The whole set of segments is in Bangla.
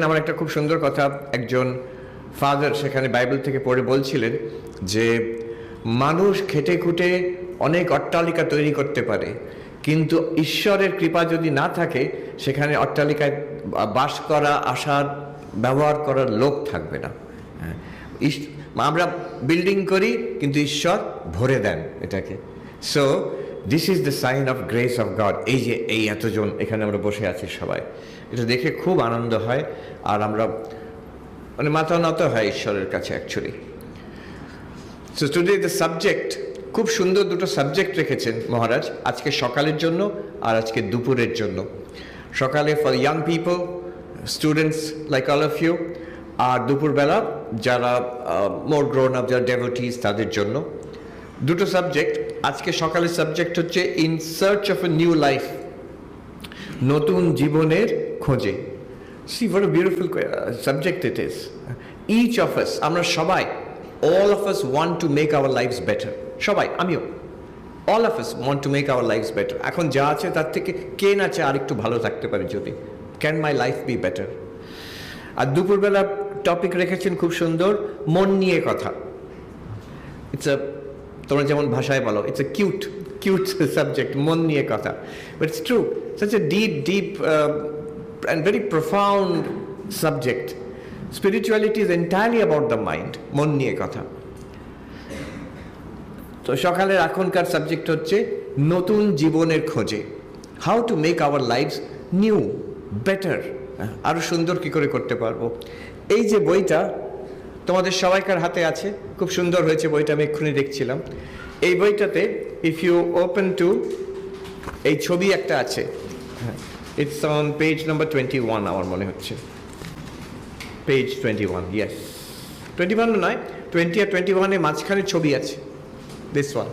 আমার একটা খুব সুন্দর কথা একজন ফাদার সেখানে বাইবেল থেকে পড়ে বলছিলেন যে মানুষ খেটে খুঁটে অনেক অট্টালিকা তৈরি করতে পারে, কিন্তু ঈশ্বরের কৃপা যদি না থাকে সেখানে অট্টালিকায় বাস করা, আসার, ব্যবহার করার লোক থাকবে না। আমরা বিল্ডিং করি কিন্তু ঈশ্বর ভরে দেন এটাকে। So this is the sign of grace of God. এই যে এই এতজন এখানে আমরা বসে আছি সবাই, এটা দেখে খুব আনন্দ হয় আর আমরা মানে মাথা নত হয় ঈশ্বরের কাছে actually. So today the subject, খুব সুন্দর দুটো সাবজেক্ট রেখেছেন মহারাজ আজকে সকালের জন্য আর আজকে দুপুরের জন্য। সকালে for young people, students like all of you, আর দুপুরবেলা যারা মোর গ্রোন আপ, যারা ডেভোটিস তাদের জন্য দুটো সাবজেক্ট। আজকে সকালের সাবজেক্ট হচ্ছে in search of a new life, নতুন জীবনের খোঁজে। See what a beautiful subject it is. Each of us, আমরা সবাই, all of us want to make our lives better. সবাই, আমিও, all of us want to make our lives better. এখন যা আছে তার থেকে কে না চায় আর একটু ভালো থাকতে পারে যদি, can my life be better? আর দুপুরবেলা টপিক রেখেছেন খুব সুন্দর, মন নিয়ে কথা। ইটস আ, তোমরা যেমন ভাষায় বলো, ইটস আ কিউট সাবজেক্ট, মন নিয়ে কথা, but it's true, such a deep and very profound subject. Spirituality is entirely about the mind. মন নিয়ে কথা। তো সকালের এখনকার সাবজেক্ট হচ্ছে নতুন জীবনের খোঁজে, how to make our lives new, better, আরো সুন্দর কি করে করতে পারবো। এই যে বইটা তোমাদের সবাইকার হাতে আছে, খুব সুন্দর হয়েছে বইটা, আমি এক্ষুনি দেখছিলাম। এই বইটাতে ইফ ইউ ওপেন টু, এই ছবি একটা আছে, It's on page number 21, আমার মনে হচ্ছে page 21, yes 21 নয়, 20 আর 21 এর মাঝখানে ছবি আছে, this one,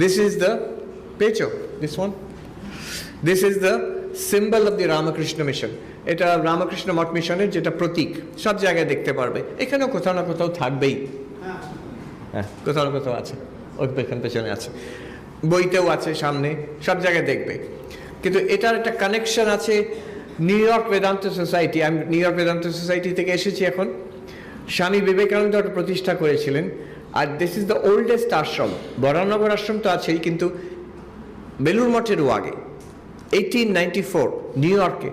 this is the page of this one, this is the symbol of the Ramakrishna mission. এটা রামকৃষ্ণ মঠ মিশনের যেটা প্রতীক, সব জায়গায় দেখতে পারবে, এখানেও কোথাও না কোথাও থাকবেই, হ্যাঁ কোথাও না কোথাও আছে, ওই পেছনে আছে, বইতেও আছে, সামনে সব জায়গায় দেখবে। কিন্তু এটার একটা কানেকশন আছে নিউ ইয়র্ক বেদান্ত সোসাইটি। আমি নিউ ইয়র্ক বেদান্ত সোসাইটি থেকে এসেছি এখন। স্বামী বিবেকানন্দ ওটা প্রতিষ্ঠা করেছিলেন। আর দিস ইজ দ্য ওল্ডেস্ট আশ্রম। বরানগর আশ্রম তো আছেই, কিন্তু বেলুড় মঠেরও আগে 1894 নিউ ইয়র্কে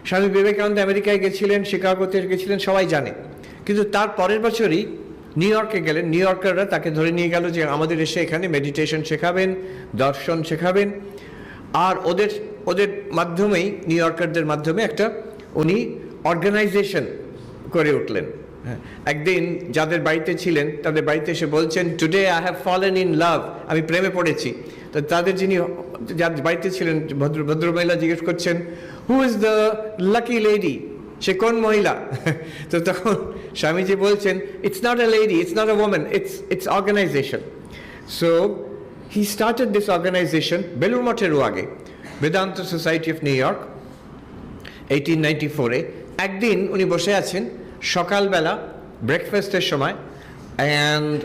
স্বামী বিবেকানন্দ আমেরিকায় গেছিলেন, শিকাগোতে গেছিলেন, সবাই জানে। কিন্তু তার পরের বছরই নিউ ইয়র্কে গেলেন, নিউ ইয়র্কাররা তাকে ধরে নিয়ে গেল যে আমাদের এসে এখানে মেডিটেশন শেখাবেন, দর্শন শেখাবেন। আর ওদের মাধ্যমেই, নিউ ইয়র্কারদের মাধ্যমে একটা উনি অর্গানাইজেশন করে উঠলেন। হ্যাঁ, একদিন যাদের বাড়িতে ছিলেন তাদের বাড়িতে এসে বলছেন, today I have fallen in love, আমি প্রেমে পড়েছি। তো তাদের যিনি যার বাড়িতে ছিলেন ভদ্রমহিলা জিজ্ঞেস করছেন, who is the lucky lady, সে কোন মহিলা? তো তখন স্বামীজি বলছেন, it's not a lady, it's not a woman, it's organization. So he started this organization Belur মঠেরও আগে, Vedanta society of New York 1894-এ। একদিন উনি বসে আছেন সকালবেলা ব্রেকফাস্টের সময়, অ্যান্ড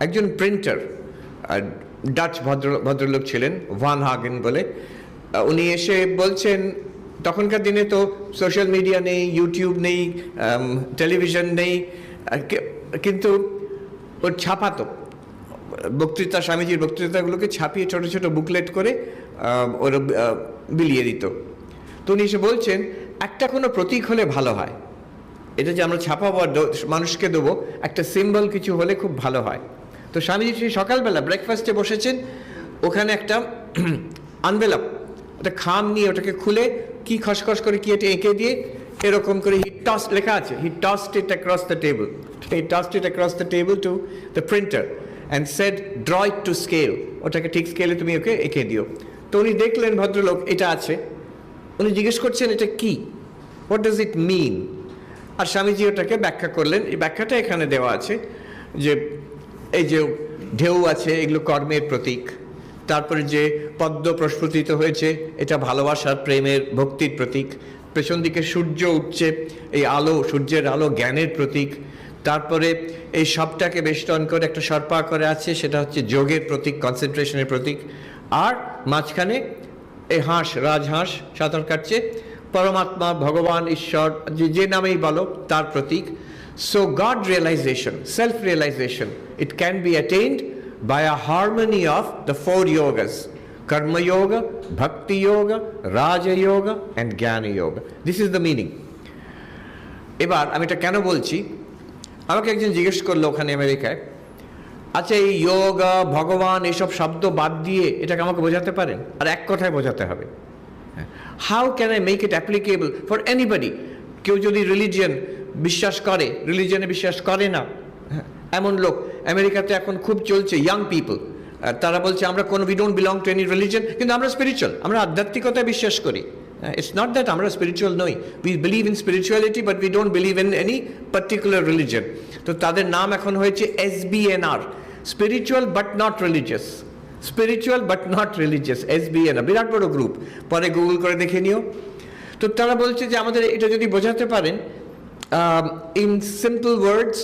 একজন প্রিন্টার, ডাচ ভদ্রলোক ছিলেন, ভান হাগেন বলে, উনি এসে বলছেন, তখনকার দিনে তো সোশ্যাল মিডিয়া নেই, ইউটিউব নেই, টেলিভিশন নেই, কিন্তু ওর ছাপাতো বক্তৃতা, স্বামীজির বক্তৃতাগুলোকে ছাপিয়ে ছোট ছোট বুকলেট করে ওরা বিলিয়ে দিত। তো উনি এসে বলছেন, একটা কোনো প্রতীক হলে ভালো হয়, এটা যে আমরা ছাপাবো আর মানুষকে দেবো, একটা সিম্বল কিছু হলে খুব ভালো হয়। তো স্বামীজি সেই সকালবেলা ব্রেকফাস্টে বসেছেন, ওখানে একটা আনভেলপ, একটা খাম নিয়ে ওটাকে খুলে কি খসখস করে কি এটা এঁকে দিয়ে এরকম করে লেখা আছে, he tossed it across the table, he tossed it across the table to the printer and said, draw it to scale, ওটাকে ঠিক স্কেলে তুমি ওকে এঁকে দিও। তো উনি দেখলেন ভদ্রলোক এটা আছে, উনি জিজ্ঞেস করছেন এটা কি, হোয়াট ডাজ ইট মিন? আর স্বামীজি ওটাকে ব্যাখ্যা করলেন। এই ব্যাখ্যাটা এখানে দেওয়া আছে যে এই যে ঢেউ আছে, এগুলো কর্মের প্রতীক। তারপরে যে পদ্ম প্রস্ফুটিত হয়েছে, এটা ভালোবাসার, প্রেমের, ভক্তির প্রতীক। পেছন দিকে সূর্য উঠছে, এই আলো, সূর্যের আলো জ্ঞানের প্রতীক। তারপরে এই সবটাকে বেষ্টন করে একটা সর্পাকারে আছে, সেটা হচ্ছে যোগের প্রতীক, কনসেন্ট্রেশনের প্রতীক। আর মাঝখানে এই হাঁস, রাজহাঁস সাঁতার কাটছে, পরমাত্মা, ভগবান, ঈশ্বর, যে নামেই বলো তার প্রতীক। So god realization, self realization, it can be attained by a harmony of the 4 yogas: karma yoga, bhakti yoga, raja yoga and jnana yoga. This is the meaning. এবার আমি এটা কেন বলছি, আমাকে একজন জিজ্ঞেস করলো ওখানে আমেরিকায়, আচ্ছা এই যোগা, ভগবান, এসব শব্দ বাদ দিয়ে এটাকে আমাকে বোঝাতে পারেন? আর এক কথায় বোঝাতে হবে। How can I make it applicable for anybody? কেউ যদি রিলিজিয়ন বিশ্বাস করে, রিলিজিয়নে বিশ্বাস করে না, এমন লোক আমেরিকাতে এখন খুব চলছে, ইয়াং পিপল, তারা বলছে আমরা কোনো we don't belong to any religion, কিন্তু আমরা স্পিরিচুয়াল, আমরা আধ্যাত্মিকতায় বিশ্বাস করি। It's not that আমরা স্পিরিচুয়াল নই, we believe in spirituality but we don't believe in any particular religion. তো তাদের নাম এখন হয়েছে SBNR, spiritual but not religious, spiritual but not religious, SBNR, বিরাট বড় গ্রুপ, পরে গুগল করে দেখে নিও। তো তারা বলছে যে আমাদের এটা যদি বোঝাতে পারেন in simple words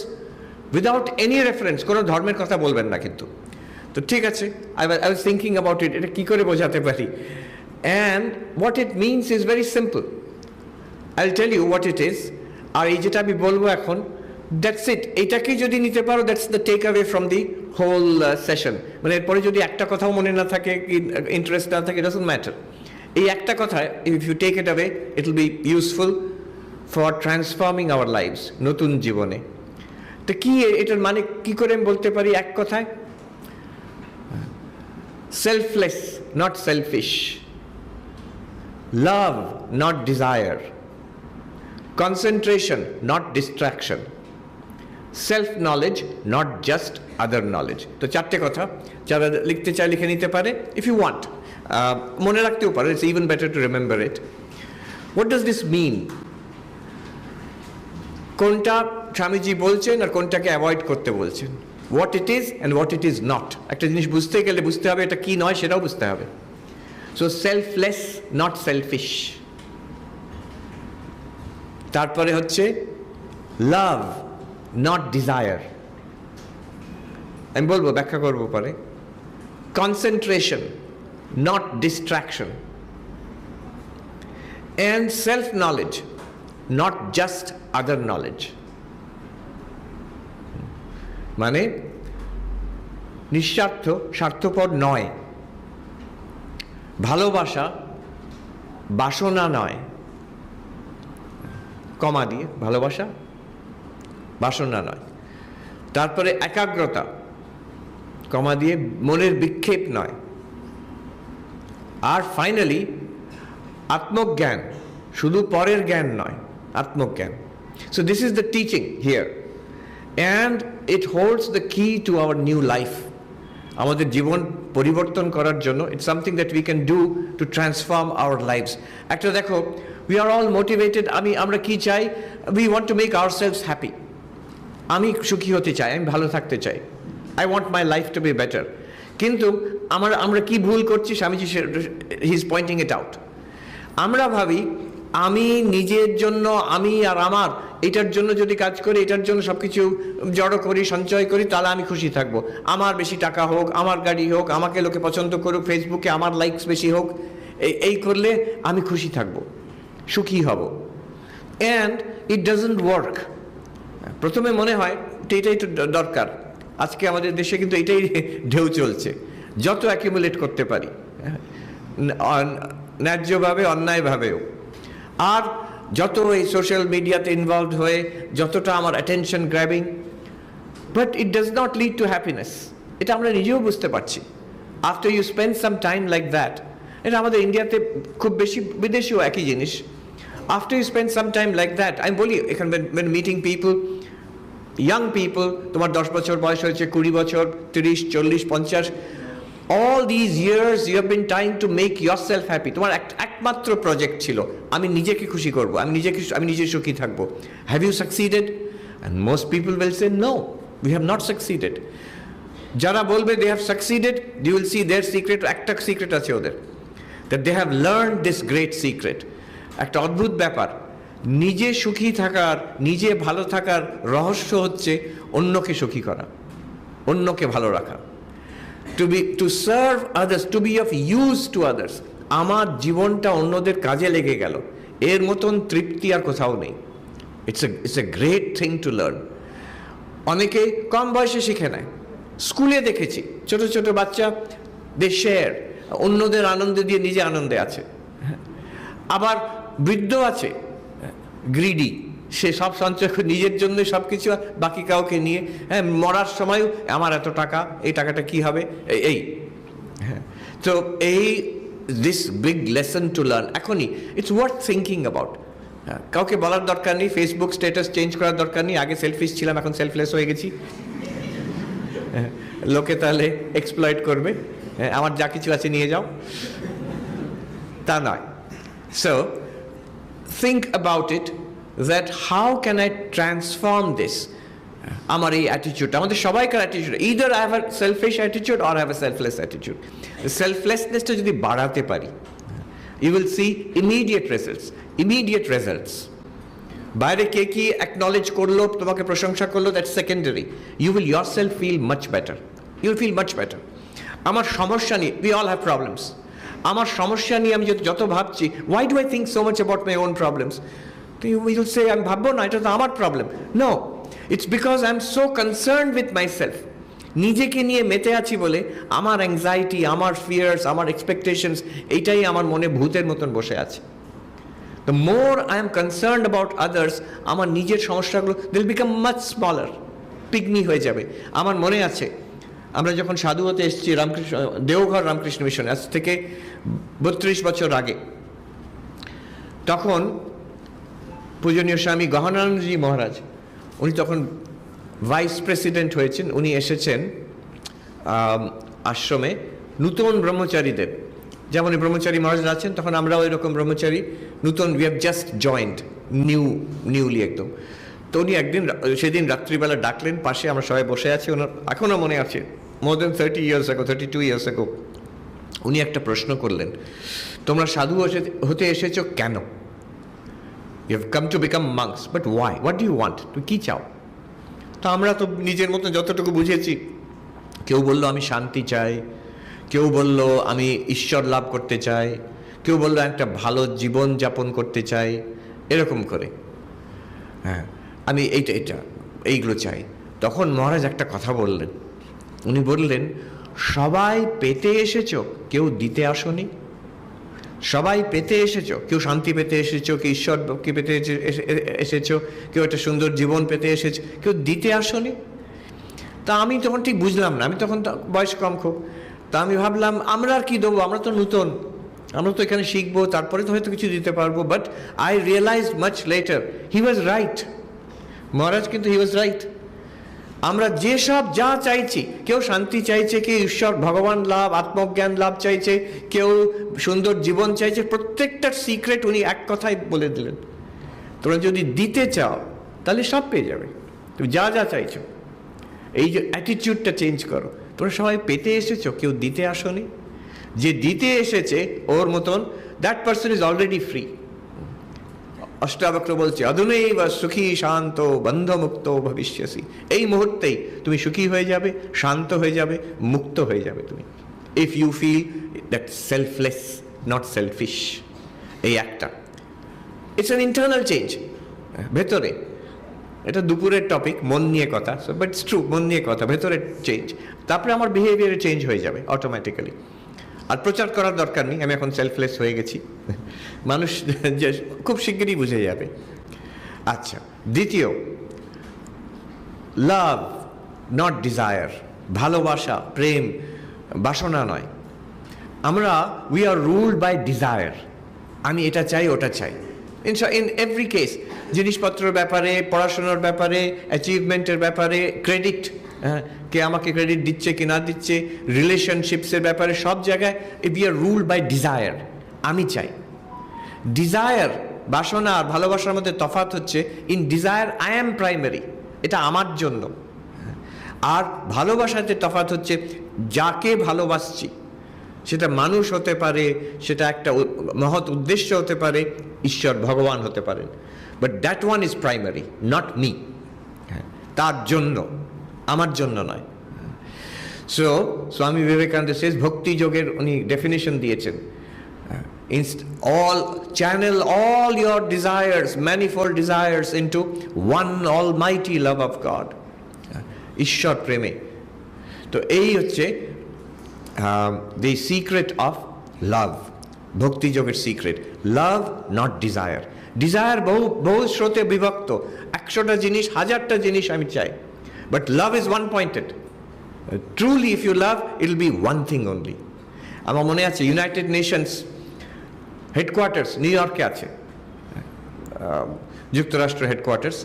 without any reference, কোনো ধর্মের কথা বলবেন না কিন্তু। তো ঠিক আছে, I was thinking about it, এটা কী করে বোঝাতে পারি। And what it means is very simple. I'll tell you what it is. আর এই যেটা আমি বলবো এখন, that's it. এটাকেই যদি নিতে পারো, that's the take away from the whole session. মানে এরপরে যদি একটা কথাও মনে না থাকে, ইন্টারেস্ট না থাকে, it doesn't matter. এই একটা কথা, if you take it away, it will be useful for transforming our lives, নতুন জীবনে। তো কি এটার মানে কি করে আমি বলতে পারি এক কথায়? Selfless, not selfish. Love, not desire. Concentration, not distraction. Self-knowledge, not just other knowledge. তো চারটে কথা, যারা লিখতে চায় লিখে নিতে পারে, if you want. মনে রাখতেও পারে, it's even better to remember it. What does this mean? কোনটা স্বামীজি বলছেন আর কোনটাকে অ্যাভয়েড করতে বলছেন? What it is and what it is not. একটা জিনিস বুঝতে গেলে বুঝতে হবে এটা কি নয়, সেটাও বুঝতে হবে। So selfless, not selfish. তারপরে হচ্ছে love, not desire. আমি বলবো, ব্যাখ্যা করবো পরে। Concentration, not distraction. And self-knowledge, not just other knowledge. মানে নিঃস্বার্থ, স্বার্থপর নয়। ভালোবাসা বাসনা নয়, কমা দিয়ে, ভালোবাসা বাসনা নয়। তারপরে একাগ্রতা, কমা দিয়ে, মনের বিক্ষেপ নয়। আর ফাইনালি আত্মজ্ঞান, শুধু পরের জ্ঞান নয়, আত্মজ্ঞান। So this is the teaching here and it holds the key to our new life. আমাদের জীবন পরিবর্তন করার জন্য it's something that we can do to transform our lives. একটা দেখো, উই আর অল মোটিভেটেড, আমরা কি চাই? We want to make ourselves happy. আমি সুখী হতে চাই, আমি ভালো থাকতে চাই, I want my life to be better. কিন্তু আমরা কি ভুল করছি? স্বামীজি হি ইজ পয়েন্টিং ইট আউট। আমরা ভাবি আমি নিজের জন্য, আমি আর আমার, এটার জন্য যদি কাজ করি, এটার জন্য সব কিছু জড়ো করি, সঞ্চয় করি, তাহলে আমি খুশি থাকবো। আমার বেশি টাকা হোক, আমার গাড়ি হোক, আমাকে লোকে পছন্দ করুক, ফেসবুকে আমার লাইকস বেশি হোক, এই করলে আমি খুশি থাকবো, সুখী হব। And it doesn't work. প্রথমে মনে হয় এটাই তো দরকার। আজকে আমাদের দেশে কিন্তু এটাই ঢেউ চলছে, যত অ্যাকিউমুলেট করতে পারি, ন্যায্যভাবে অন্যায়ভাবেও, আর যত এই সোশ্যাল মিডিয়াতে ইনভলভ হয়ে যতটা আমার attention grabbing, but it does not lead to happiness. এটা আমরা নিজেও বুঝতে পারছি। After you spend some time like that, এটা আমাদের ইন্ডিয়াতে খুব বেশি, বিদেশেও একই জিনিস। After you spend some time like that, আমি বলি এখানে মিটিং পিপল, young people, তোমার 10 বছর বয়স হয়েছে, 20 বছর, 30, 40, 50, all these years you have been trying to make yourself happy. তোমার একমাত্র প্রজেক্ট ছিল আমি নিজেকে খুশি করব, আমি নিজে সুখী থাকব। Have you succeeded? And most people will say no, we have not succeeded. যারা বলবে they have succeeded, you will see their secret, একটা সিক্রেট আছে ওদের, that they have learned this great secret. একটা অদ্ভুত ব্যাপার, নিজে সুখী থাকার, নিজে ভালো থাকার রহস্য হচ্ছে অন্যকে সুখী করা, অন্যকে ভালো রাখা। To serve others, to be of use to others. আমার জীবনটা অন্যদের কাজে লেগে গেল, এর মতন তৃপ্তি আর কোথাও নেই। It's a great thing to learn. অনেকে কম বয়সে শিখে নেয়। স্কুলে দেখেছি ছোট ছোট বাচ্চা, দে শেয়ার, অন্যদের আনন্দে দিয়ে নিজে আনন্দে আছে। আবার বৃদ্ধ আছে গ্রিডি, সে সব সঞ্চয় নিজের জন্য সব কিছু, বাকি কাউকে নিয়ে, হ্যাঁ, মরার সময়ও আমার এত টাকা, এই টাকাটা কি হবে, এই হ্যাঁ। তো এই this big lesson to learn এখনই, ইটস ওয়ার্থ থিঙ্কিং অ্যাবাউট। হ্যাঁ, কাউকে বলার দরকার নেই, ফেসবুক স্ট্যাটাস চেঞ্জ করার দরকার নেই। আগে সেলফিশ ছিলাম, এখন সেলফলেস হয়ে গেছি। লোকে তাহলে এক্সপ্লয়েট করবে, আমার যা কিছু আছে নিয়ে যাও, তা নয়। So think about it, that how can I transform this? আমার এই অ্যাটিটিউড, আমাদের সবাইকার attitude, either I have a selfish attitude or I have a selfless attitude. সেলফলেসনেসটা যদি বাড়াতে পারি, you will see immediate results. বাইরে কে কি অ্যাকনলেজ করলো, তোমাকে প্রশংসা করলো, that's secondary. You will yourself feel much better. You will feel much better. আমার সমস্যা নিয়ে, we all have problems. আমার সমস্যা নিয়ে আমি যত ভাবছি, why do I think so much about my own problems? তো you will say, আমি ভাববো না, এটা তো আমার problem. No, it's because I'm so concerned with myself. নিজেকে নিয়ে মেতে আছি বলে আমার অ্যাংজাইটি, আমার ফিয়ার্স, আমার এক্সপেকটেশনস, এইটাই আমার মনে ভূতের মতন বসে আছে। The more I am concerned about others, আমার নিজের সমস্যাগুলো they'll become much smaller, pygmy হয়ে যাবে। আমার মনে আছে আমরা যখন সাধু হতে এসেছি রামকৃষ্ণ দেওঘর রামকৃষ্ণ মিশনে, আজ থেকে 32 বছর আগে, তখন পূজনীয় স্বামী গহনানন্দজি মহারাজ, উনি তখন ভাইস প্রেসিডেন্ট হয়েছেন। উনি এসেছেন আশ্রমে নূতন ব্রহ্মচারীদের, যেমন ব্রহ্মচারী মহারাজ আছেন, তখন আমরাও এরকম ব্রহ্মচারী নূতন, we have just joint newly একদম। তো উনি একদিন সেদিন রাত্রিবেলা ডাকলেন, পাশে আমরা সবাই বসে আছি, ওনার এখনও মনে আছে, more than 30 years ago, 32 years ago, উনি একটা প্রশ্ন করলেন, তোমরা সাধু হতে এসেছো কেন? You have come to become monks, but why? What do you want? তুমি কী চাও? তো আমরা তো নিজের মতো যতটুকু বুঝেছি, কেউ বললো আমি শান্তি চাই, কেউ বললো আমি ঈশ্বর লাভ করতে চাই, কেউ বললো একটা ভালো জীবন যাপন করতে চাই, এরকম করে, হ্যাঁ, আমি এইগুলো চাই। তখন মহারাজ একটা কথা বললেন, উনি বললেন, সবাই পেতে এসেছো, কেউ দিতে আসনি। সবাই পেতে এসেছো, কেউ শান্তি পেতে এসেছো, কেউ ঈশ্বরকে পেতে এসেছো, কেউ একটা সুন্দর জীবন পেতে এসেছো, কেউ দিতে আসনি। তা আমি তখন ঠিক বুঝলাম না, আমি তখন বয়স কম খুব, তা আমি ভাবলাম আমরা আর কি দেবো, আমরা তো নূতন, আমরা তো এখানে শিখবো, তারপরে তো হয়তো কিছু দিতে পারবো। But I realize much later he was right. Maharaj কিন্তু হি ওয়াজ রাইট। আমরা যেসব যা চাইছি, কেউ শান্তি চাইছে, কেউ ঈশ্বর ভগবান লাভ, আত্মজ্ঞান লাভ চাইছে, কেউ সুন্দর জীবন চাইছে, প্রত্যেকটার সিক্রেট উনি এক কথাই বলে দিলেন, তোমরা যদি দিতে চাও তাহলে সব পেয়ে যাবে, তুমি যা যা চাইছো। এই যে অ্যাটিটিউডটা চেঞ্জ করো, তোমরা সবাই পেতে এসেছো, কেউ দিতে আসনি। যে দিতে এসেছে ওর মতন, that person is already free. Ashtavakra বলছে, অধুনৈব সুখী শান্ত বন্ধমুক্ত ভবিষ্যসি। এই মুহূর্তেই তুমি সুখী হয়ে যাবে, শান্ত হয়ে যাবে, মুক্ত হয়ে যাবে তুমি, if you feel that selfless, not selfish. এই একটা, ইটস অ্যান ইন্টারনাল চেঞ্জ ভেতরে। এটা দুপুরের টপিক, মন নিয়ে কথা, বাট ইটস ট্রু, মন নিয়ে কথা, ভেতরের চেঞ্জ। তারপরে আমার বিহেভিয়ারে চেঞ্জ হয়ে যাবে অটোমেটিক্যালি। আর প্রচার করার দরকার নেই, আমি এখন সেলফলেস হয়ে গেছি, মানুষ যে খুব শিগগিরই বুঝে যাবে। আচ্ছা, দ্বিতীয়, লাভ নট ডিজায়ার, ভালোবাসা, প্রেম, বাসনা নয়। আমরা we are ruled by desire, আমি এটা চাই, ওটা চাই। ইন এভরি কেস, জিনিসপত্রের ব্যাপারে, পড়াশোনার ব্যাপারে, অ্যাচিভমেন্টের ব্যাপারে, ক্রেডিট, কে আমাকে ক্রেডিট দিচ্ছে কি না দিচ্ছে, রিলেশনশিপসের ব্যাপারে, সব জায়গায় we are ruled by desire, আমি চাই। ডিজায়ার, বাসনা আর ভালোবাসার মধ্যে তফাৎ হচ্ছে, in desire I am primary, এটা আমার জন্য। আর ভালোবাসাতে তফাৎ হচ্ছে, যাকে ভালোবাসছি, সেটা মানুষ হতে পারে, সেটা একটা মহৎ উদ্দেশ্য হতে পারে, ঈশ্বর ভগবান হতে পারেন, but that one is primary, not me. তার জন্য, আমার জন্য নয়। সো স্বামী বিবেকানন্দ শেষ ভক্তি যোগের উনি ডেফিনেশন দিয়েছেন, channel all your desires, manifold desires into one almighty love of God. ঈশ্বর প্রেমে। তো এই হচ্ছে the secret of love, ভক্তি যোগের secret. Love not desire. Desire বহু স্রোতে বিভক্ত, 100টা জিনিস, 1000টা জিনিস আমি চাই, but love is one pointed. Truly if you love, it will be one thing only. আমার মনে আছে ইউনাইটেড নেশনস হেডকোয়ার্টার্স নিউ ইয়র্কে আছে, যুক্তরাষ্ট্র হেডকোয়ার্টার্স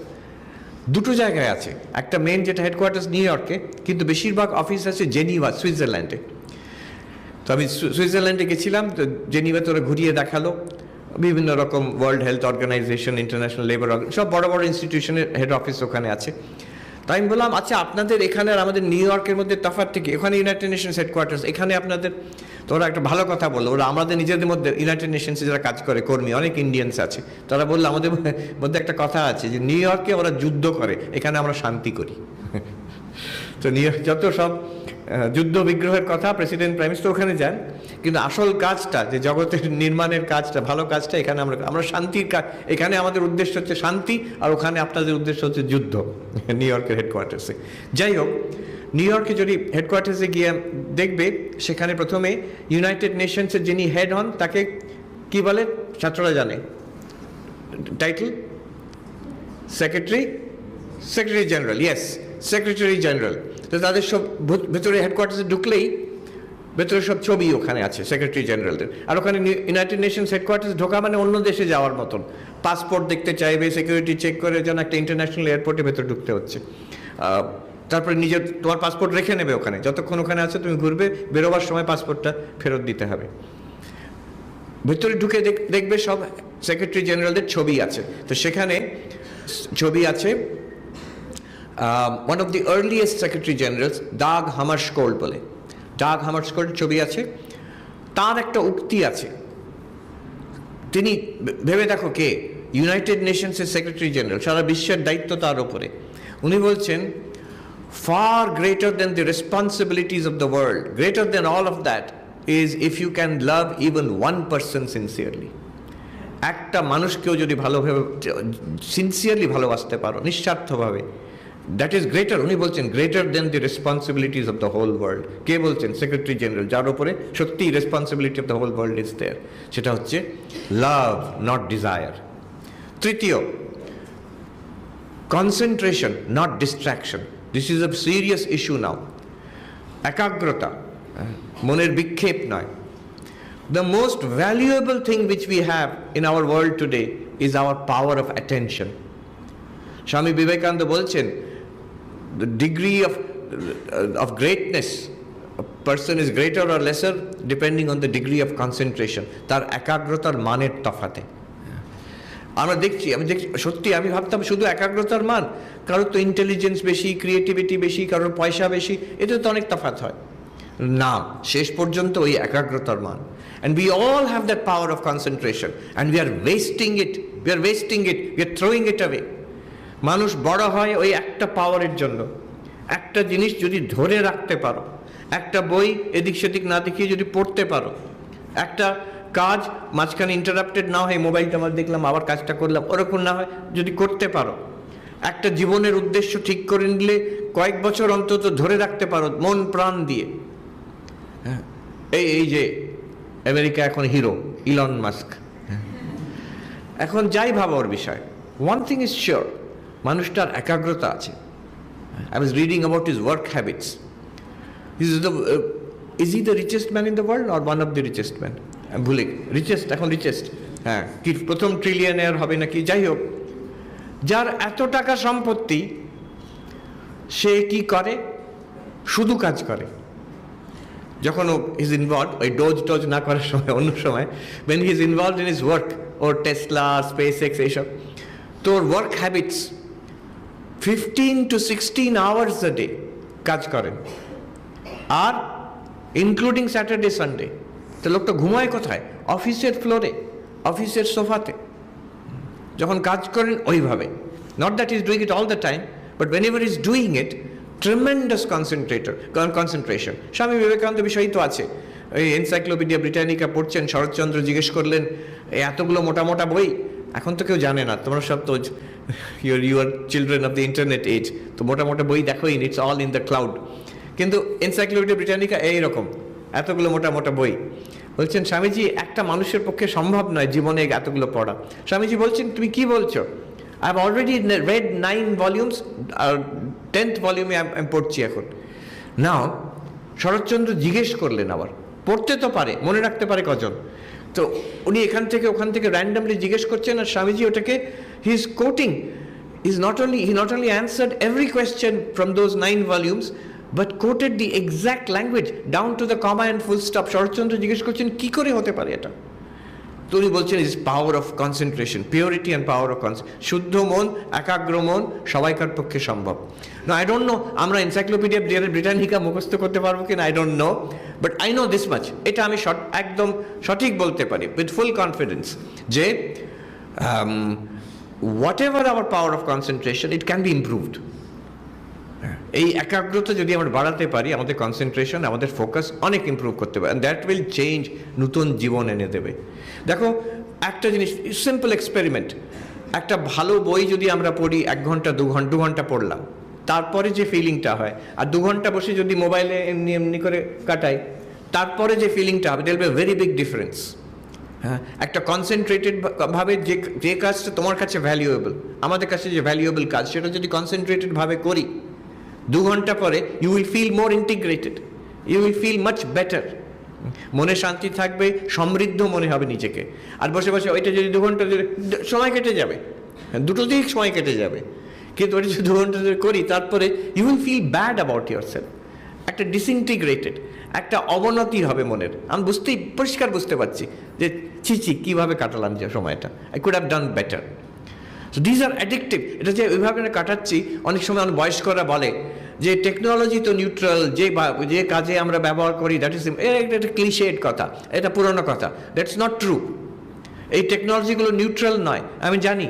দুটো জায়গায় আছে। একটা মেন যেটা হেডকোয়ার্টার্স নিউ ইয়র্কে, কিন্তু বেশিরভাগ অফিস আছে জেনিভা, সুইজারল্যান্ডে। তো আমি সুইজারল্যান্ডে গেছিলাম, তো জেনিভাতে ওরা ঘুরিয়ে দেখালো বিভিন্ন রকম world health organisation, international labour, সব বড় বড় ইনস্টিটিউশনের হেড অফিস ওখানে আছে। তাই আমি বললাম, আচ্ছা আপনাদের এখানে আর আমাদের নিউ ইয়র্কের মধ্যে তফাৎ থেকে, ওখানে ইউনাইটেড নেশনস হেডকোয়ার্টার্স, এখানে আপনাদের। তো ওরা একটা ভালো কথা বললো, ওরা আমাদের নিজেদের মধ্যে ইউনাইটেড নেশনসে যারা কাজ করে কর্মী, অনেক ইন্ডিয়ানস আছে, তারা বললো আমাদের মধ্যে একটা কথা আছে যে নিউ ইয়র্কে ওরা যুদ্ধ করে, এখানে আমরা শান্তি করি। তো নিউ ইয়র্ক যত সব যুদ্ধ বিগ্রহের কথা, প্রেসিডেন্ট প্রাইম মিনিস্টার ওখানে যান, কিন্তু আসল কাজটা, যে জগতের নির্মাণের কাজটা, ভালো কাজটা এখানে আমরা শান্তির কাজ, এখানে আমাদের উদ্দেশ্য হচ্ছে শান্তি, আর ওখানে আপনাদের উদ্দেশ্য হচ্ছে যুদ্ধ, নিউ ইয়র্কের হেডকোয়ার্টার্সে। যাই হোক, নিউ ইয়র্কে যদি হেডকোয়ার্টার্সে গিয়ে দেখবে, সেখানে প্রথমে ইউনাইটেড নেশনসের যিনি হেড হন তাকে কি বলে ছাত্ররা জানে? Title secretary general. Yes, secretary general. তো তাদের সব ভেতরে হেডকোয়ার্টার্সে ঢুকলেই ভেতরে সব ছবি ওখানে আছে সেক্রেটারি জেনারেলদের। আর ওখানে ইউনাইটেড নেশনস হেডকোয়ার্টার্স ঢোকা মানে অন্য দেশে যাওয়ার মতন, পাসপোর্ট দেখতে চাইবে, সিকিউরিটি চেক করে, যেন একটা ইন্টারন্যাশনাল এয়ারপোর্টে ভেতরে ঢুকতে হচ্ছে। তারপরে তোমার পাসপোর্ট রেখে নেবে ওখানে, যতক্ষণ ওখানে আছে তুমি ঘুরবে, বেরোবার সময় পাসপোর্টটা ফেরত দিতে হবে। ভেতরে ঢুকে দেখবে সব সেক্রেটারি জেনারেলদের ছবি আছে। তো সেখানে ছবি আছে one of the earliest secretary generals, Dag Hammarskjold বলে, ডাগ হামারস্কোল্ড ছবি আছে। তার একটা উক্তি আছে, তিনি ভেবে দেখো কে, ইউনাইটেড নেশনসের সেক্রেটারি জেনারেল, সারা বিশ্বের দায়িত্ব তার উপরে। উনি বলছেন, far greater than the responsibilities of the world, greater than all of that is if you can love even one person sincerely. একটা মানুষকেও যদি ভালোভাবে সিনসিয়ারলি ভালোবাসতে পারো, নিঃস্বার্থভাবে, দ্যাট ইজ গ্রেটার। উনি বলছেন greater than the responsibilities of the whole world. কে বলছেন? সেক্রেটারি জেনারেল, যার উপরে সত্যি responsibility of the whole world is there. সেটা হচ্ছে লাভ, নট ডিজায়ার। তৃতীয়, concentration, not distraction. This is a serious issue now. একাগ্রতা, মনের বিক্ষেপ নয়। The most valuable thing which we have in our world today is our power of attention. Swami Vivekananda বলছেন, the degree of greatness, a person is greater or lesser depending on the degree of concentration. তার একাগ্রতার মানের তফাতে। আমি দেখছি সত্যি, আমি ভাবতাম শুধু একাগ্রতার মান, কারোর তো ইন্টেলিজেন্স বেশি, ক্রিয়েটিভিটি বেশি, কারোর পয়সা বেশি, এতে তো অনেক তফাৎ হয় না, শেষ পর্যন্ত ওই একাগ্রতার মান। And we all have that power of concentration and we are wasting it, we are throwing it away. মানুষ বড় হয় ওই একটা পাওয়ারের জন্য। একটা জিনিস যদি ধরে রাখতে পারো, একটা বই এদিক সেদিক না দেখিয়ে যদি পড়তে পারো, একটা কাজ মাঝখানে ইন্টারাপ্টেড না হয়, মোবাইলটা আমার দেখলাম আবার কাজটা করলাম, ওরকম না হয় যদি করতে পারো, একটা জীবনের উদ্দেশ্য ঠিক করে নিলে কয়েক বছর অন্তত ধরে রাখতে পারো মন প্রাণ দিয়ে। হ্যাঁ, এই যে আমেরিকা এখন হিরো ইলন মাস্ক, এখন যাই ভাবো ওর বিষয়, ওয়ান থিং ইজ শিওর, মানুষটার একাগ্রতা আছে। I was reading about his work habits. Is he the richest man in the world or one of the richest men? ভুলে রিচেস্ট, এখন রিচেস্ট, হ্যাঁ, কি প্রথম ট্রিলিয়নার হবে নাকি, যাই হোক, যার এত টাকা সম্পত্তি, সে কি করে? শুধু কাজ করে। যখন ও ইজ ইনভলভ, ওই ডোজ না করার সময়, অন্য সময়, when he is involved in his work, or Tesla, SpaceX এইসব, তো ওর work habits 15 to 16 hours a day কাজ করেন, আর ইনক্লুডিং স্যাটারডে সানডে। তো লোকটা ঘুমায় কোথায়? অফিসের ফ্লোরে, অফিসের সোফাতে। যখন কাজ করেন ওইভাবে, not that is doing it all the time, but whenever is doing it, tremendous concentration. Swami Vivekananda বিষয়ই তো আছে, ওই এনসাইক্লোপিডিয়া ব্রিটানিকা পড়ছেন, শরৎচন্দ্র জিজ্ঞেস করলেন এই এতগুলো মোটা মোটা বই, এখন তো কেউ জানে না, তোমরা সব তো your children of the internet age, তো মোটা মোটা বই দেখোই, it's all in the cloud. কিন্তু এনসাইক্লোপিডিয়া ব্রিটানিকা এইরকম এতগুলো মোটা মোটা বই। বলছেন স্বামীজি একটা মানুষের পক্ষে সম্ভব নয় জীবনে এতগুলো পড়া। স্বামীজি বলছেন তুমি কি বলছো, I have already read 9 volumes, আর 10th ভলিউমে আমি পড়ছি এখন। নাও শরৎচন্দ্র জিজ্ঞেস করলেন আবার, পড়তে তো পারে, মনে রাখতে পারে কজন, তো উনি এখান থেকে ওখান থেকে র্যান্ডামলি জিজ্ঞেস করছেন, আর স্বামীজি ওটাকে he is coating, he not only answered every question from those 9 volumes but quoted the exact language down to the comma and full stop. Saratchandra জিজ্ঞেস করছেন কি করে হতে পারে এটা, তো উনি বলছেন is power of concentration, purity and power of শুদ্ধ মন, একাগ্র মন সবাইকার পক্ষে সম্ভব। না, আই ডোন্ট নো আমরা এনসাইক্লোপিডিয়া ব্রিটানিকা মুখস্থ করতে পারবো কিনা, I don't know, but I know this much, এটা আমি একদম সঠিক বলতে পারি উইথ ফুল কনফিডেন্স যে what ever our power of concentration, it can B improved. এই একাগ্রতা যদি আমরা বাড়াতে পারি, আমাদের কনসেন্ট্রেশন, আমাদের ফোকাস অনেক ইমপ্রুভ করতে পারে, অ্যান্ড দ্যাট উইল চেঞ্জ, নতুন জীবন এনে দেবে। দেখো একটা জিনিস, সিম্পল এক্সপেরিমেন্ট, একটা ভালো বই যদি আমরা পড়ি 1 ঘন্টা 2 ঘন্টা পড়লাম, তারপরে যে ফিলিংটা হয়, আর 2 ঘন্টা বসে যদি মোবাইলে এমনি এমনি করে কাটাই, তারপরে যে ফিলিংটা হবে, there will be very big difference. হ্যাঁ, একটা কনসেন্ট্রেটেড ভাবে যে কাজটা তোমার কাছে ভ্যালুয়েবল, আমাদের কাছে যে ভ্যালুয়েবল কাজ, সেটা যদি কনসেন্ট্রেটেড ভাবে করি, 2 ঘন্টা পরে you will feel more integrated, you will feel much better, মনে শান্তি থাকবে, সমৃদ্ধ মনে হবে নিজেকে। আর বসে বসে ওইটা যদি 2 ঘন্টা সময় কেটে যাবে, দুটো দিক সময় কেটে যাবে, কিন্তু ওইটা যদি 2 ঘন্টা করি, তারপরে you will feel bad about yourself, একটা ডিসইন্টিগ্রেটেড, একটা অবনতি হবে মনের। আমি পরিষ্কার বুঝতে পারছি যে ছি কীভাবে কাটালাম যে সময়টা, I could have done better. So these are addictive. এটা যে ওইভাবে কাটাচ্ছি, অনেক সময় অনেক বয়স্করা বলে যে টেকনোলজি তো নিউট্রাল, যে কাজে আমরা ব্যবহার করি দ্যাট ইজ, এটা ক্লিশেড কথা, এটা পুরনো কথা, দ্যাটস নট ট্রু। এই টেকনোলজিগুলো নিউট্রাল নয়, আমি জানি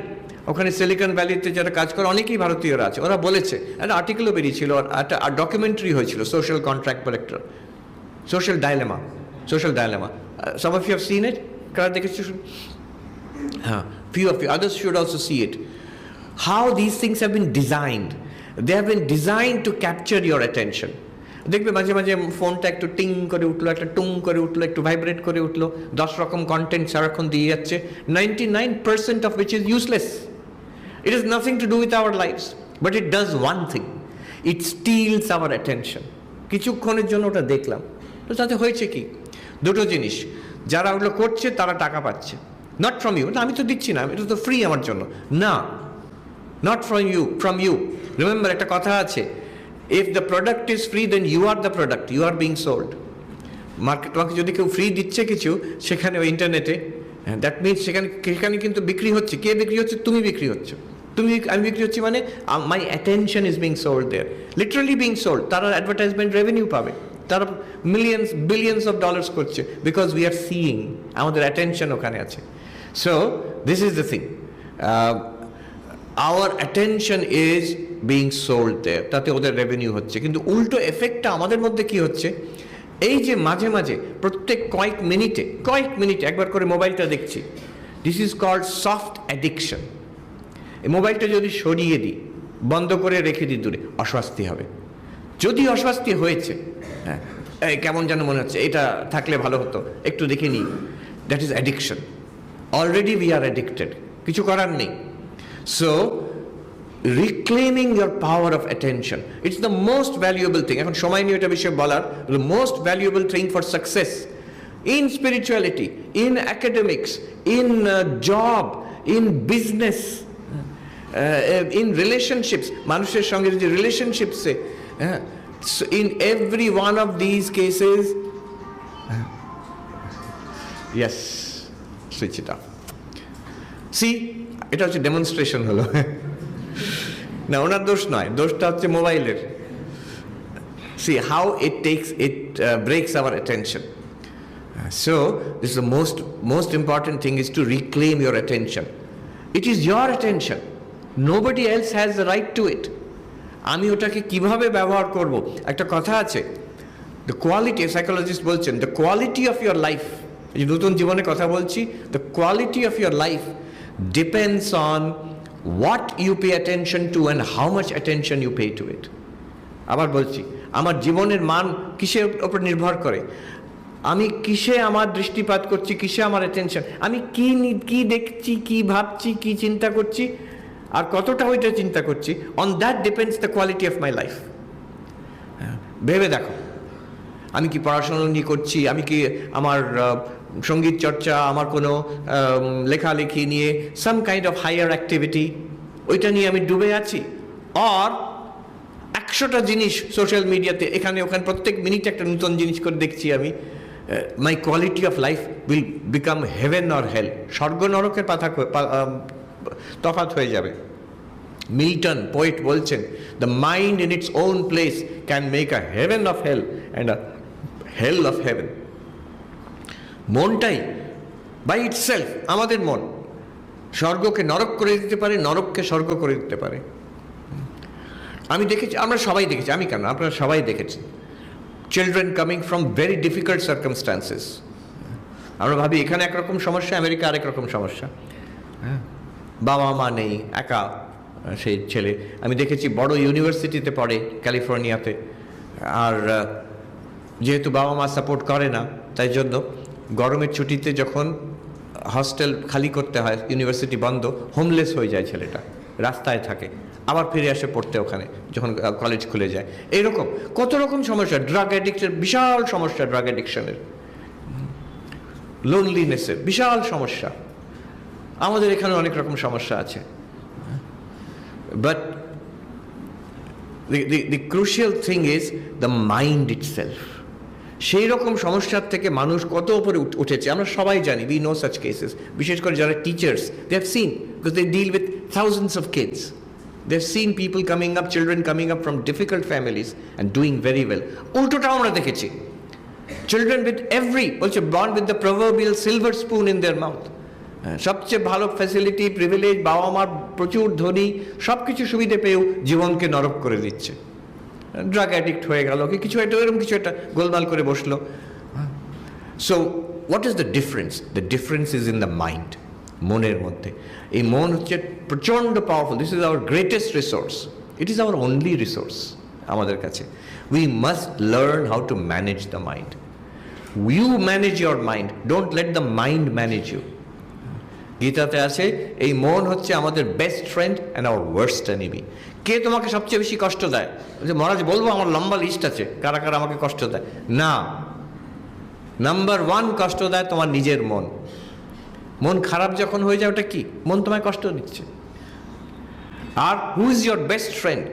ওখানে সিলিকন ভ্যালিতে যারা কাজ করে অনেকেই ভারতীয়রা আছে, ওরা বলেছে, একটা আর্টিকেলও বেরিয়েছিল, একটা ডকুমেন্টারি হয়েছিল, social contract collector, social dilemma. Some of you have seen it, কারা দেখেছো? হ্যাঁ, few of you, others should also see it. How these things have been designed. They have been designed to capture your attention. দেখবে মাঝে মাঝে ফোনটা একটু টিং করে উঠলো, একটা টুং করে উঠলো, একটু ভাইব্রেট করে উঠলো, 10 রকম কন্টেন্ট সারাক্ষণ দিয়ে যাচ্ছে, 99% of which is useless. It has nothing to do with our lives, but it does one thing. It steals our attention. কিছুক্ষণের জন্য ওটা দেখলাম, তো তাতে হয়েছে কি? দুটো জিনিস, যারা ওগুলো করছে তারা টাকা পাচ্ছে, নট ফ্রম ইউ, আমি তো দিচ্ছি না, এটা তো ফ্রি আমার জন্য না, নট ফ্রম ইউ। রিমেম্বার, একটা কথা আছে, if the product is free then you are the product, you are being sold. Market, তোমাকে যদি কেউ ফ্রি দিচ্ছে কিছু সেখানে ওই ইন্টারনেটে, দ্যাট মিনস সেখানে কিন্তু বিক্রি হচ্ছে। কে বিক্রি হচ্ছে? তুমি বিক্রি হচ্ছে। আমি বিক্রি হচ্ছি মানে my attention is being sold there, literally being sold. তারা অ্যাডভার্টাইজমেন্ট রেভিনিউ পাবে, তারা বিলিয়ন্স অফ ডলার্স করছে, বিকজ উই আর সিইং, আমাদের অ্যাটেনশন ওখানে আছে। So this is the thing, our attention is being sold there, তাতে ওদের রেভিনিউ হচ্ছে। কিন্তু উল্টো এফেক্টটা আমাদের মধ্যে কি হচ্ছে, এই যে মাঝে মাঝে প্রত্যেক কয়েক মিনিটে একবার করে মোবাইলটা দেখছি, this is called soft addiction. এই মোবাইলটা যদি সরিয়ে দিই, বন্ধ করে রেখে দিই দূরে, অস্বস্তি হবে। যদি অস্বস্তি হয়েছে, হ্যাঁ কেমন যেন মনে হচ্ছে, এটা থাকলে ভালো হতো, একটু দেখে নিই, that is addiction. Already we are addicted, কিছু করার নেই। So reclaiming your power of attention, it's the most valuable thing. এখন সময় নিয়ে এটা বিষয়ে বলার, the most valuable thing for success in spirituality, in academics, in job, in business, in relationships, মানুষের সঙ্গে যে রিলেশনশিপসে, so in every one of these cases, yes, switch it off. See, এটা হচ্ছে ডেমনস্ট্রেশন হলো না, ওনার দোষ নয়, দোষটা হচ্ছে মোবাইলের। See how it breaks our attention. So this is the most important thing, is to reclaim your attention. It is your attention, nobody else has the right to it. আমি ওটাকে কিভাবে ব্যবহার করব? একটা কথা আছে, দ্য কোয়ালিটি, সাইকোলজিস্ট বলছেন, the quality of your life, এই নতুন জীবনের কথা বলছি, the quality of your life depends on what you pay attention to and how much attention you pay to it. আবার বলছি, আমার জীবনের মান কিসের ওপর নির্ভর করে? আমি কিসে আমার দৃষ্টিপাত করছি, কিসে আমার অ্যাটেনশন, আমি কি দেখছি, কি ভাবছি, কি চিন্তা করছি, আর কতটা ওইটা চিন্তা করছি, on that depends the quality of my life. ভেবে দেখো, আমি কি পড়াশোনা নিয়ে করছি, আমি কি আমার সঙ্গীত চর্চা, আমার কোনো লেখালেখি নিয়ে some kind of higher activity, ওইটা নিয়ে আমি ডুবে আছি, আর 100টা জিনিস সোশ্যাল মিডিয়াতে এখানে ওখানে প্রত্যেক মিনিট একটা নতুন জিনিস করে দেখছি আমি, my quality of life will become heaven or hell, স্বর্গ নরকের তফাৎ হয়ে যাবে। মিল্টন পোয়েট বলছেন, the mind in its own place can make a heaven of hell and a hell of heaven. মনটাই বাই ইটসেলফ, আমাদের মন স্বর্গকে নরক করে দিতে পারে, নরককে স্বর্গ করে দিতে পারে। আমি দেখেছি, আমরা সবাই দেখেছি, আমি কেন, আপনারা সবাই দেখেছি, children coming from very difficult circumstances. আমরা ভাবি এখানে একরকম সমস্যা, আমেরিকা আরেক রকম সমস্যা, বাবা মা নেই, একা সেই ছেলে। আমি দেখেছি বড় ইউনিভার্সিটিতে পড়ে ক্যালিফোর্নিয়াতে, আর যেহেতু বাবা মা সাপোর্ট করে না, তাই জন্য গরমের ছুটিতে যখন হস্টেল খালি করতে হয়, ইউনিভার্সিটি বন্ধ, হোমলেস হয়ে যায় ছেলেটা, রাস্তায় থাকে, আবার ফিরে আসে পড়তে ওখানে যখন কলেজ খুলে যায়। এইরকম কত রকম সমস্যা, ড্রাগ অ্যাডিকশন, বিশাল সমস্যা, ড্রাগ অ্যাডিকশনের, লোনলিনেসের বিশাল সমস্যা। আমাদের এখানে অনেক রকম সমস্যা আছে, but the crucial thing is the mind itself. সেই রকম সমস্যার থেকে মানুষ কত উপরে উঠেছে আমরা সবাই জানি, we know such cases, বিশেষ করে যারা teachers, they have seen, because they deal with thousands of kids. They have seen people coming up, children coming up from difficult families and doing very well. উল্টোটাও আমরা দেখেছি, children with বলছে born with the proverbial silver spoon in their mouth, সবচেয়ে ভালো ফ্যাসিলিটি, প্রিভিলেজ, বাবা মার প্রচুর ধনী, সব কিছু সুবিধে পেয়েও জীবনকে নরক করে দিচ্ছে। ড্রাগ অ্যাডিক্ট হয়ে গেল, কি কিছু একটা এরকম কিছু একটা গোলমাল করে বসলো। So what is the difference? The difference is in the mind, মনের মধ্যে। এই মন হচ্ছে প্রচণ্ড powerful, this is our greatest resource, it is our only resource আমাদের কাছে। We must learn how to manage the mind. You manage your mind, don't let the mind manage you. গীতাতে আছে এই মন হচ্ছে আমাদের best friend and our worst enemy. কে তোমাকে সবচেয়ে বেশি কষ্ট দেয়? যে মহারাজ বলবো, আমার লম্বা লিস্ট আছে কারা কারা আমাকে কষ্ট দেয়। না, নাম্বার 1 কষ্ট দেয় তোমার নিজের মন। মন খারাপ যখন হয়ে যায়, ওটা কি? মন তোমায় কষ্ট দিচ্ছে। আর who is your best friend?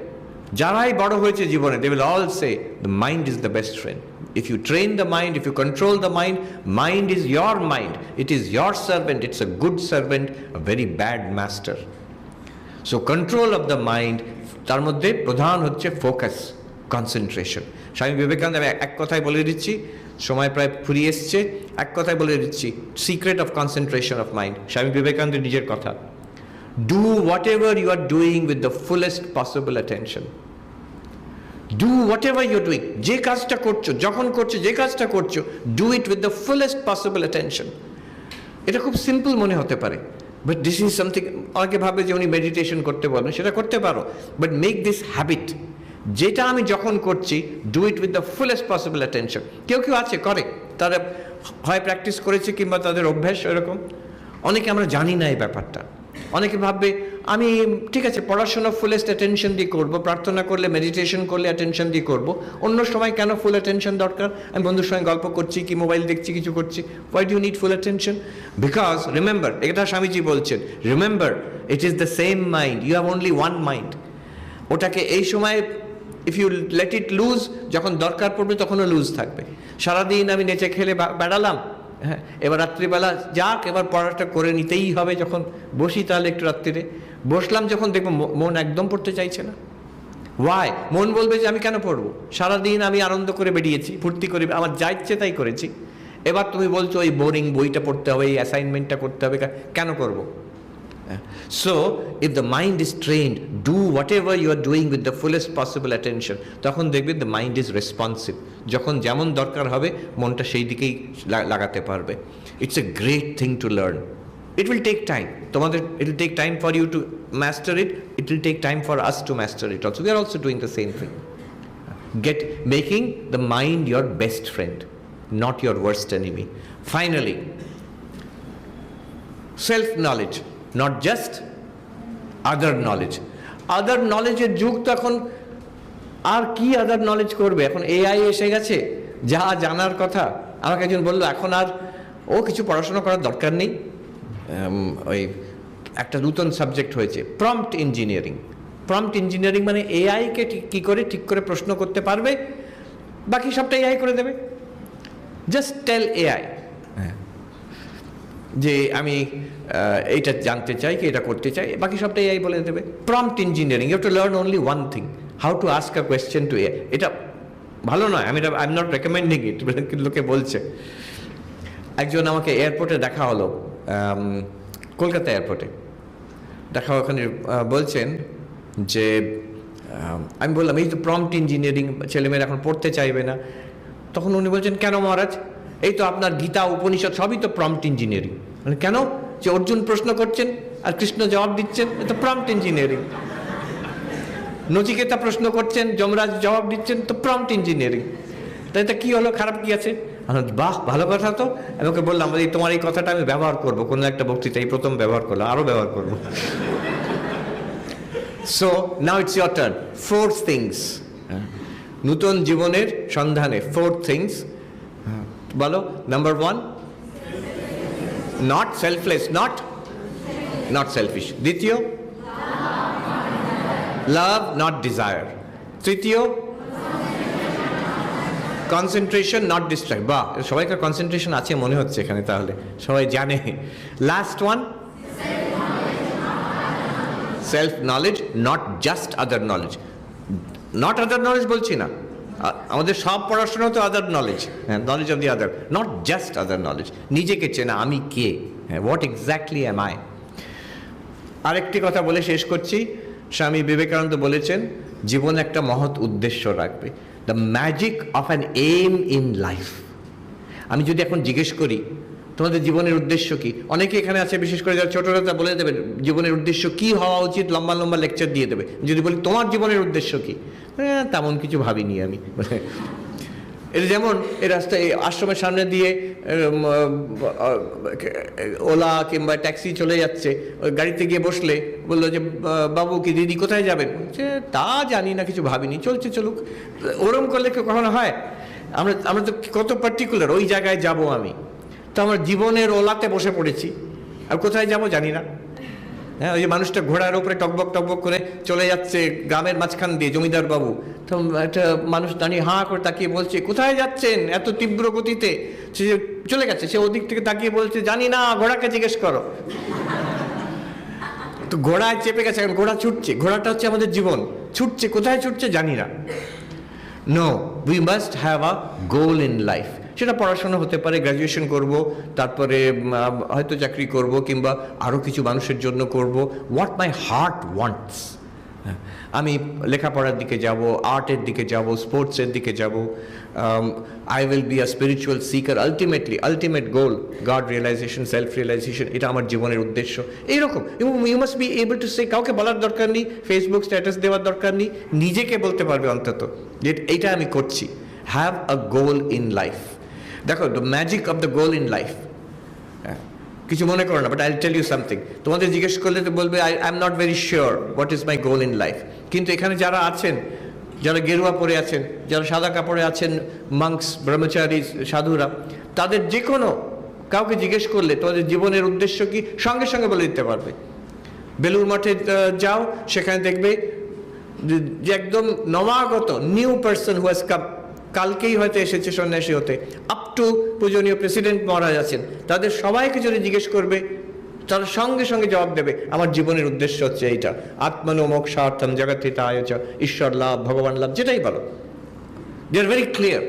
যারাই বড় হয়েছে জীবনে, they will all say the mind is the best friend. If you train the mind, if you control the mind, mind is your mind. It is your servant. It's a good servant, a very bad master. So control of the mind, তার মধ্যে প্রধান হচ্ছে ফোকাস, কনসেন্ট্রেশন। স্বামী বিবেকানন্দ, আমি এক কথায় বলে দিচ্ছি, সময় প্রায় ফুরিয়ে এসছে, এক কথায় বলে দিচ্ছি, secret of concentration of mind, স্বামী বিবেকানন্দের নিজের কথা। Do whatever you are doing with the fullest possible attention. Do whatever you're doing. যে কাজটা করছো, যখন করছো, যে কাজটা করছো, do it with the fullest possible attention. এটা খুব সিম্পল মনে হতে পারে, বাট দিস ইজ সামথিং, অনেকে ভাবে যে উনি মেডিটেশন করতে বলবেন, সেটা করতে পারো, বাট মেক দিস হ্যাবিট, যেটা আমি যখন করছি, do it with the fullest possible attention. কেউ কেউ আছে করে, তারা হয় প্র্যাকটিস করেছে কিংবা তাদের অভ্যাস এরকম। অনেকে আমরা জানি না এই ব্যাপারটা। অনেকে ভাববে আমি ঠিক আছে পড়াশোনা ফুলেস্ট অ্যাটেনশন দিয়ে করবো, প্রার্থনা করলে, মেডিটেশন করলে অ্যাটেনশন দিয়ে করবো, অন্য সময় কেন ফুল অ্যাটেনশন দরকার? আমি বন্ধুর সঙ্গে গল্প করছি কি মোবাইল দেখছি, কিছু করছি, why do you need full attention? Because remember, এটা স্বামীজি বলছেন, remember it is the same mind, you have only one mind. ওটাকে এই সময় if you let it loose, যখন দরকার পড়বে তখনও লুজ থাকবে। সারাদিন আমি নেচে খেলে বেড়ালাম, হ্যাঁ, এবার রাত্রিবেলা যাক, এবার পড়াটা করে নিতেই হবে। যখন বসি তাহলে একটু রাত্রিরে বসলাম, যখন দেখবো মন একদম পড়তে চাইছে না। ওয়াই? মন বলবে যে আমি কেন পড়বো, সারাদিন আমি আনন্দ করে বেরিয়েছি, ফুর্তি করে, আমার যা ইচ্ছে তাই করেছি, এবার তুমি বলছো ওই বোরিং বইটা পড়তে হবে, এই অ্যাসাইনমেন্টটা করতে হবে, কেন করবো? So if the mind is trained, do whatever you are doing with the fullest possible attention, তখন দেখবেন দ্য মাইন্ড ইজ রেসপন্সিভ। যখন যেমন দরকার হবে মনটা সেই দিকেই লাগাতে পারবে। It's a great thing to learn. It will take time. It will take time for you to master it. It will take time for us to master it also. We are also doing the same thing. Making the mind your best friend, not your worst enemy. Finally, self-knowledge, not just other knowledge. Other knowledge এর যুগ তো এখন আর কি other knowledge করবে? এখন AI এসে গেছে, যা জানার কথা। আমাকে একজন বললো এখন আর কিছু পড়াশোনা করার দরকার নেই। ওই একটা নতুন সাবজেক্ট হয়েছে প্রম্পট ইঞ্জিনিয়ারিং। প্রম্পট ইঞ্জিনিয়ারিং মানে এআইকে কী করে ঠিক করে প্রশ্ন করতে পারবে, বাকি সবটা এআই করে দেবে। জাস্ট টেল এআই যে আমি এইটা জানতে চাই কি এটা করতে চাই, বাকি সবটা এআই বলে দেবে। Prompt engineering, you have to learn only one thing, how to ask a question to AI. এটা ভালো নয়, I am not recommending it, লোকে বলছে। একজন আমাকে এয়ারপোর্টে দেখা হলো, কলকাতা এয়ারপোর্টে দেখা, ওখানে বলছেন যে আমি বললাম এই তো প্রম্পট ইঞ্জিনিয়ারিং ছেলেমেয়েরা এখন পড়তে চাইবে না। তখন উনি বলছেন কেন মহারাজ, এই তো আপনার গীতা উপনিষদ সবই তো প্রম্পট ইঞ্জিনিয়ারিং। মানে কেন? যে অর্জুন প্রশ্ন করছেন আর কৃষ্ণ জবাব দিচ্ছেন, এটা প্রম্পট ইঞ্জিনিয়ারিং। নচিকেতা প্রশ্ন করছেন, যমরাজ জবাব দিচ্ছেন, তো প্রম্পট ইঞ্জিনিয়ারিং। তাই এটা কী হলো, খারাপ কী আছে? বাহ, ভালো কথা তো। আমি ওকে বললাম তোমার এই কথাটা আমি ব্যবহার করবো কোনো একটা বক্তৃতা, এই প্রথম ব্যবহার করলাম, আরও ব্যবহার করবো। So now it's your turn. 4 things, নূতন জীবনের সন্ধানে 4 থিংস বলো। Number 1, not selfless, not selfish. দ্বিতীয়, লাভ নট ডিজায়ার। তৃতীয়, কনসেন্ট্রেশন নট ডিস্ট্রাক্ট। বাহ, সবাইকার কনসেন্ট্রেশন আছে মনে হচ্ছে এখানে, তাহলে সবাই জানে। Last one, self knowledge, not just other knowledge. Not other knowledge বলছি না, আমাদের সব পড়াশোনা তো আদার নলেজ, হ্যাঁ, knowledge of the other, not just other knowledge. নিজেকে চেনা, আমি কে, হ্যাঁ, হোয়াট এক্স্যাক্টলি অ্যাম আই। আরেকটি কথা বলে শেষ করছি। স্বামী বিবেকানন্দ বলেছেন জীবন একটা মহৎ উদ্দেশ্য রাখবে। The magic of an aim in life. আমি যদি এখন জিজ্ঞেস করি তোমাদের জীবনের উদ্দেশ্য কি, অনেকে এখানে আছে বিশেষ করে যারা ছোটরা, তা বলে দেবে জীবনের উদ্দেশ্য কি হওয়া উচিত, লম্বা লম্বা লেকচার দিয়ে দেবে। যদি বলি তোমার জীবনের উদ্দেশ্য কি, তেমন কিছু ভাবিনি আমি। এটা যেমন এই রাস্তায় আশ্রমের সামনে দিয়ে ওলা কিংবা ট্যাক্সি চলে যাচ্ছে, ওই গাড়িতে গিয়ে বসলে বললো যে বাবু কি দিদি কোথায় যাবেন, তা জানি না, কিছু ভাবিনি, চলছে চলুক। ওরম করলে কখনো হয়? আমরা তো কত পার্টিকুলার, ওই জায়গায় যাব আমি, তো আমার জীবনের ওলাতে বসে পড়েছি, আর কোথায় যাব জানি না। হ্যাঁ, ওই যে মানুষটা ঘোড়ার উপরে টকবক টকবক করে চলে যাচ্ছে গ্রামের মাঝখান দিয়ে, জমিদার বাবু, তো একটা মানুষ দাঁড়িয়ে হাঁ করে তাকিয়ে বলছে কোথায় যাচ্ছেন এত তীব্র গতিতে, সে চলে গেছে, সে ওদিক থেকে তাকিয়ে বলছে জানি না, ঘোড়াকে জিজ্ঞেস করো। তো ঘোড়ায় চেপে গেছে, এখন ঘোড়া ছুটছে, ঘোড়াটা হচ্ছে আমাদের জীবন, ছুটছে, কোথায় ছুটছে জানি না। No, we must have a goal in life. সেটা পড়াশোনা হতে পারে, গ্র্যাজুয়েশন করব, তারপরে হয়তো চাকরি করব, কিংবা আরও কিছু মানুষের জন্য করব। What my heart wants. আমি লেখাপড়ার দিকে যাব, আর্টের দিকে যাব, স্পোর্টসের দিকে যাব। I will be a spiritual seeker. Ultimate goal God realization, self realization, এটা আমার জীবনের উদ্দেশ্য। এইরকম you must be able to say. কাউকে বলার দরকার নেই, ফেসবুক স্ট্যাটাস দেওয়ার দরকার নেই, নিজেকে বলতে পারবে অন্তত যে এইটা আমি করছি। Have a goal in life. দেখো, the magic of the goal in life, কিছু মনে করো না, but I will tell you something. তোমাদের জিজ্ঞেস করলে তো বলবে I am not very sure what is my goal in life. কিন্তু এখানে যারা আছেন, যারা গেরুয়া পরে আছেন, যারা সাদা কাপড়ে আছেন, মাংস, ব্রহ্মচারী, সাধুরা, তাদের যে কোনো কাউকে জিজ্ঞেস করলে তোমাদের জীবনের উদ্দেশ্য কি, সঙ্গে সঙ্গে বলে দিতে পারবে। বেলুড় মঠে যাও, সেখানে দেখবে যে একদম নবাগত new person who has come, কালকেই হয়তো এসেছে সন্ন্যাসী হতে, আপ টু পূজনীয় প্রেসিডেন্ট মহারাজ আছেন, তাদের সবাইকে যদি জিজ্ঞেস করবে তারা সঙ্গে সঙ্গে জবাব দেবে আমার জীবনের উদ্দেশ্য হচ্ছে এইটা, আত্মনো মোক্ষার্থম জগৎহিতায় চ, ঈশ্বর লাভ, ভগবান লাভ, যেটাই বলো। They are very clear,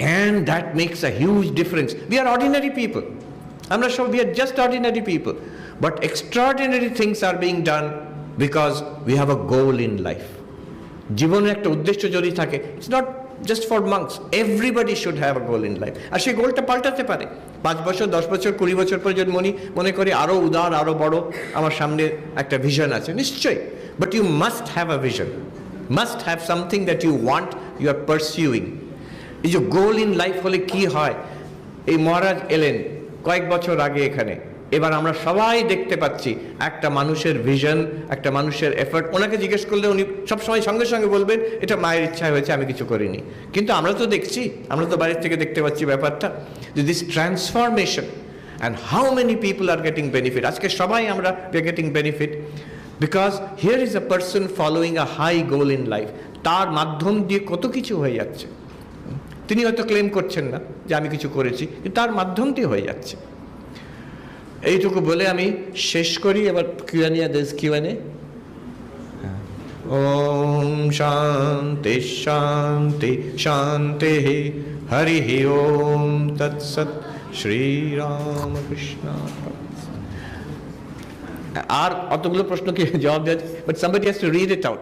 and that makes a huge difference. We are ordinary people, আমরা সব, we are just ordinary people, but extraordinary things are being done because we have a goal in life. জীবনের একটা উদ্দেশ্য যদি থাকে, it's not just for monks, everybody should have a goal in life. আর সেই গোলটা পাল্টাতে পারে 5 বছর, 10 বছর, 20 বছর পরে যদি মনে করি আরও উদার, আরও বড় আমার সামনে একটা ভিশন আছে, নিশ্চয়ই। But you must have a vision, must have something that you want, you are pursuing. এই যে গোল ইন লাইফ হলে কি হয়, এই মহারাজ এলেন কয়েক বছর আগে এখানে, এবার আমরা সবাই দেখতে পাচ্ছি একটা মানুষের ভিশন, একটা মানুষের এফর্ট। ওনাকে জিজ্ঞেস করলে উনি সবসময় সঙ্গে সঙ্গে বলবেন এটা মায়ের ইচ্ছা হয়েছে, আমি কিছু করিনি। কিন্তু আমরা তো দেখছি, আমরা তো বাইরের থেকে দেখতে পাচ্ছি ব্যাপারটা, যে this transformation and how many people are getting benefit. আজকে সবাই আমরা getting benefit because here is a person following a high goal in life. তার মাধ্যম দিয়ে কত কিছু হয়ে যাচ্ছে। তিনি হয়তো ক্লেম করছেন না যে আমি কিছু করেছি, কিন্তু তার মাধ্যম দিয়ে হয়ে যাচ্ছে। এইটুকু বলে আমি শেষ করি। এবার কিউএনএ। ওম শান্তি শান্তি শান্তি, হরি ওম তৎসৎ, শ্রীরামকৃষ্ণ। আর অতগুলো প্রশ্ন কি জবাব দেওয়া, but somebody has to read it out.